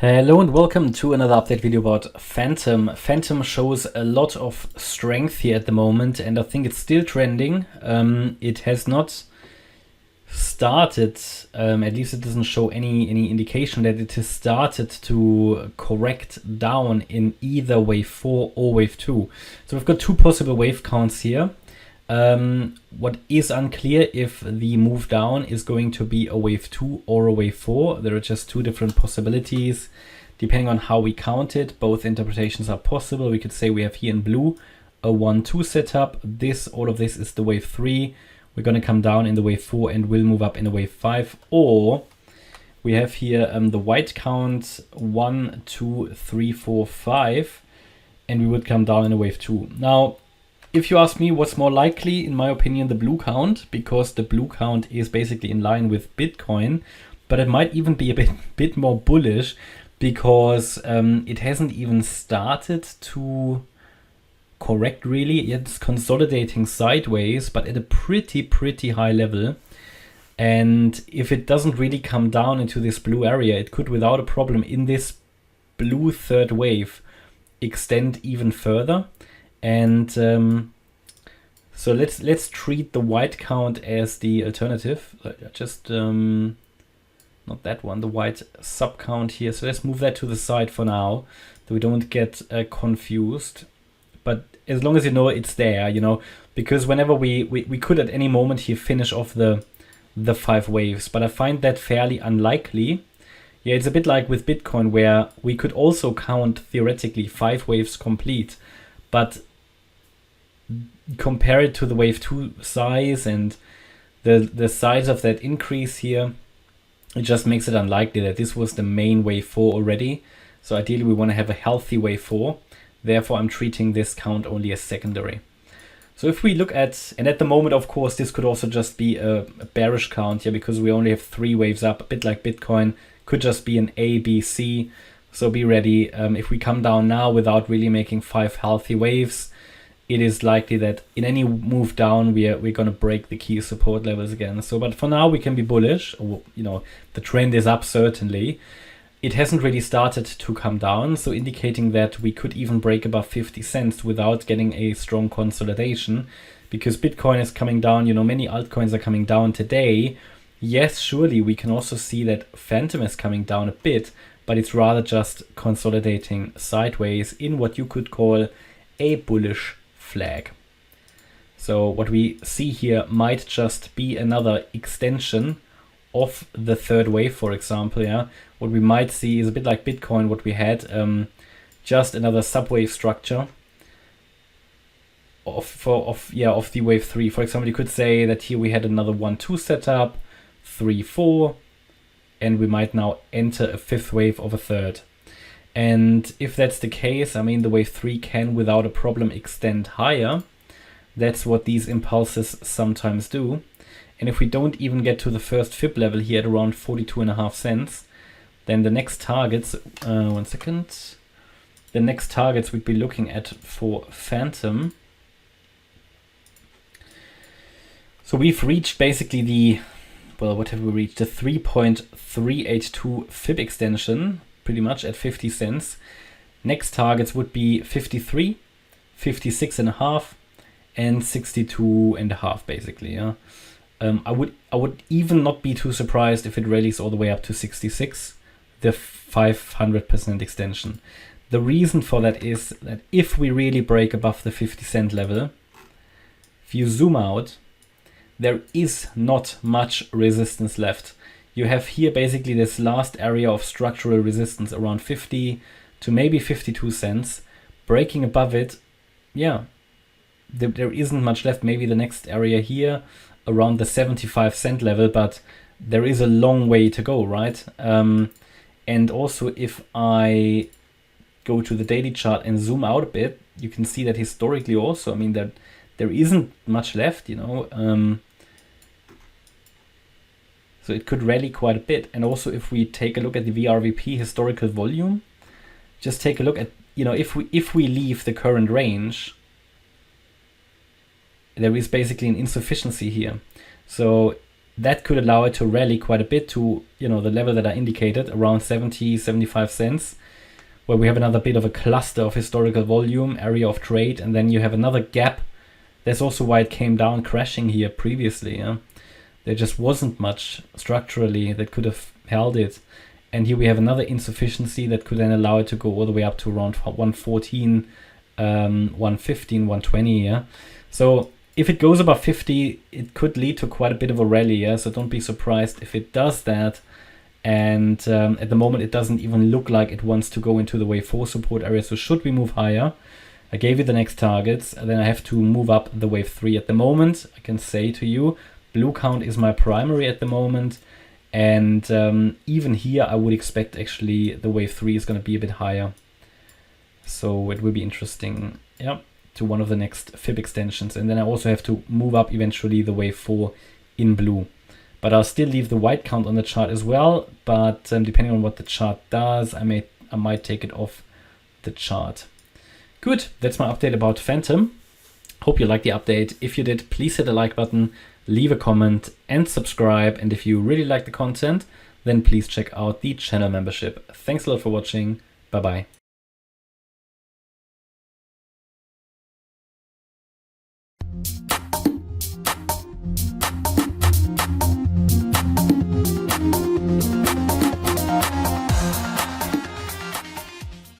Hello and welcome to another update video about Fantom. Fantom shows a lot of strength here at the moment, and I think it's still trending. It has not started, at least it doesn't show any indication that it has started to correct down in either wave 4 or wave 2. So we've got two possible wave counts here. What is unclear if the move down is going to be a wave 2 or a wave 4. There are just two different possibilities depending on how we count it. Both interpretations are possible. We could say we have here in blue a 1-2 setup. All of this is the wave 3. We're going to come down in the wave 4 and will move up in the wave 5. Or we have here the white count 1, 2, 3, 4, 5, and we would come down in a wave 2. Now, if you ask me what's more likely, in my opinion, the blue count, because the blue count is basically in line with Bitcoin, but it might even be a bit more bullish because it hasn't even started to correct really. It's consolidating sideways, but at a pretty high level. And if it doesn't really come down into this blue area, it could without a problem in this blue third wave extend even further. And so let's treat the white count as the alternative. Just not that one, the white sub count here. So let's move that to the side for now, so we don't get confused. But as long as you know it's there, because whenever we could at any moment here finish off the 5 waves, but I find that fairly unlikely. Yeah, it's a bit like with Bitcoin, where we could also count theoretically 5 waves complete, but compare it to the wave 2 size and the size of that increase here, it just makes it unlikely that this was the main wave 4 already. So ideally we want to have a healthy wave 4. Therefore I'm treating this count only as secondary. So if we look at, and at the moment of course this could also just be a bearish count here, because we only have 3 waves up, a bit like Bitcoin, could just be an A, B, C. So be ready. If we come down now without really making 5 healthy waves, it is likely that in any move down we're going to break the key support levels again. So, but for now we can be bullish. The trend is up certainly. It hasn't really started to come down, so indicating that we could even break above 50 cents without getting a strong consolidation, because Bitcoin is coming down. Many altcoins are coming down today. Yes, surely we can also see that Fantom is coming down a bit, but it's rather just consolidating sideways in what you could call a bullish flag. So what we see here might just be another extension of the third wave, for example. Yeah, what we might see is a bit like Bitcoin, what we had, just another subwave structure of the wave 3. For example, you could say that here we had another 1-2 setup, 3-4, and we might now enter a 5th wave of a third. And if that's the case, I mean, the wave 3 can without a problem extend higher. That's what these impulses sometimes do. And if we don't even get to the first fib level here at around 42.5 cents, then the next targets, the next targets we'd be looking at for Fantom. So we've reached basically what have we reached? The 3.382 fib extension, pretty much at 50 cents. Next targets would be 53, 56.5, and 62.5 basically. Yeah. I would even not be too surprised if it rallies all the way up to 66, the 500% extension. The reason for that is that if we really break above the 50 cent level, if you zoom out, there is not much resistance left. You have here basically this last area of structural resistance around 50 to maybe 52 cents. Breaking above it, yeah, there isn't much left. Maybe the next area here around the 75 cent level, but there is a long way to go, right? And also if I go to the daily chart and zoom out a bit, you can see that historically also, I mean, that there isn't much left, so it could rally quite a bit. And also if we take a look at the VRVP historical volume, just take a look at, if we leave the current range, there is basically an insufficiency here. So that could allow it to rally quite a bit to, you know, the level that I indicated, around 70, 75 cents, where we have another bit of a cluster of historical volume, area of trade, and then you have another gap. That's also why it came down crashing here previously. Yeah? There just wasn't much structurally that could have held it. And here we have another insufficiency that could then allow it to go all the way up to around 114, 115, 120. Yeah? So if it goes above 50, it could lead to quite a bit of a rally. Yeah? So don't be surprised if it does that. And at the moment, it doesn't even look like it wants to go into the wave 4 support area. So should we move higher? I gave you the next targets, and then I have to move up the wave 3. At the moment, I can say to you, blue count is my primary at the moment. And even here, I would expect actually the wave 3 is going to be a bit higher. So it will be interesting, yeah, to one of the next fib extensions. And then I also have to move up eventually the wave 4 in blue. But I'll still leave the white count on the chart as well. But depending on what the chart does, I might take it off the chart. Good, that's my update about Fantom. Hope you liked the update. If you did, please hit the like button, leave a comment and subscribe. And if you really like the content, then please check out the channel membership. Thanks a lot for watching. Bye bye.